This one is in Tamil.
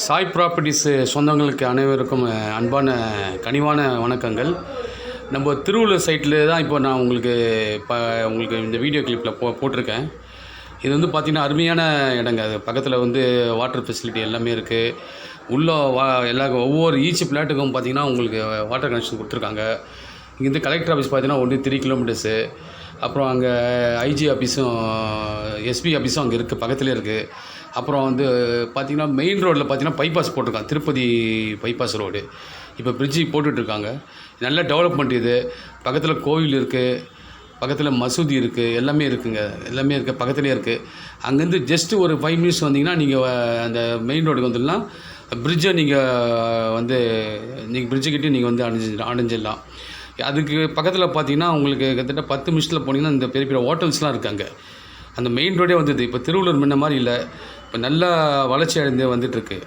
சாய் ப்ராப்பர்ட்டிஸ் சொந்தங்களுக்கு அனைவருக்கும் அன்பான கனிவான வணக்கங்கள். நம்ம திருவள்ளூர் சைட்டில் தான் இப்போ நான் உங்களுக்கு இந்த வீடியோ கிளிப்பில் போட்டிருக்கேன். இது வந்து பார்த்திங்கன்னா அருமையான இடங்க. அது பக்கத்தில் வந்து வாட்டர் ஃபெசிலிட்டி எல்லாமே இருக்குது. உள்ள ஒவ்வொரு ஈச் பிளாட்டுக்கும் பார்த்திங்கன்னா உங்களுக்கு வாட்டர் கனெக்ஷன் கொடுத்துருக்காங்க. இங்கேருந்து கலெக்டர் ஆஃபீஸ் பார்த்திங்கன்னா 3 கிலோமீட்டர்ஸு. அப்புறம் அங்கே ஐஜி ஆஃபீஸும் எஸ்பி ஆஃபீஸும் அங்கே இருக்குது, பக்கத்துலேயே இருக்குது. அப்புறம் வந்து பார்த்திங்கன்னா மெயின் ரோட்டில் பார்த்திங்கன்னா பைபாஸ் போட்டிருக்காங்க, திருப்பதி பைபாஸ் ரோடு. இப்போ பிரிட்ஜி போட்டுட்ருக்காங்க. நல்ல டெவலப்மெண்ட் இது. பக்கத்தில் கோவில் இருக்குது, பக்கத்தில் மசூதி இருக்குது, எல்லாமே இருக்குங்க. எல்லாமே இருக்குது, பக்கத்துலேயே இருக்குது. அங்கேருந்து ஜஸ்ட்டு ஒரு 5 மினிட்ஸ் வந்தீங்கன்னா நீங்கள் அந்த மெயின் ரோடுக்கு வந்துடலாம். பிரிட்ஜை நீங்கள் பிரிட்ஜுக்கிட்டே நீங்கள் வந்து அடைஞ்சிடலாம். அதுக்கு பக்கத்தில் பார்த்தீங்கன்னா உங்களுக்கு கிட்டத்தட்ட 10 நிமிஷத்தில் போனீங்கன்னா இந்த பெரிய பெரிய ஹோட்டல்ஸ்லாம் இருக்காங்க. அந்த மெயின் ரோடே வந்தது. இப்போ திருவள்ளூர் முன்ன மாதிரி இல்லை, இப்போ நல்லா வளர்ச்சி அடைந்து வந்துட்டுருக்கு.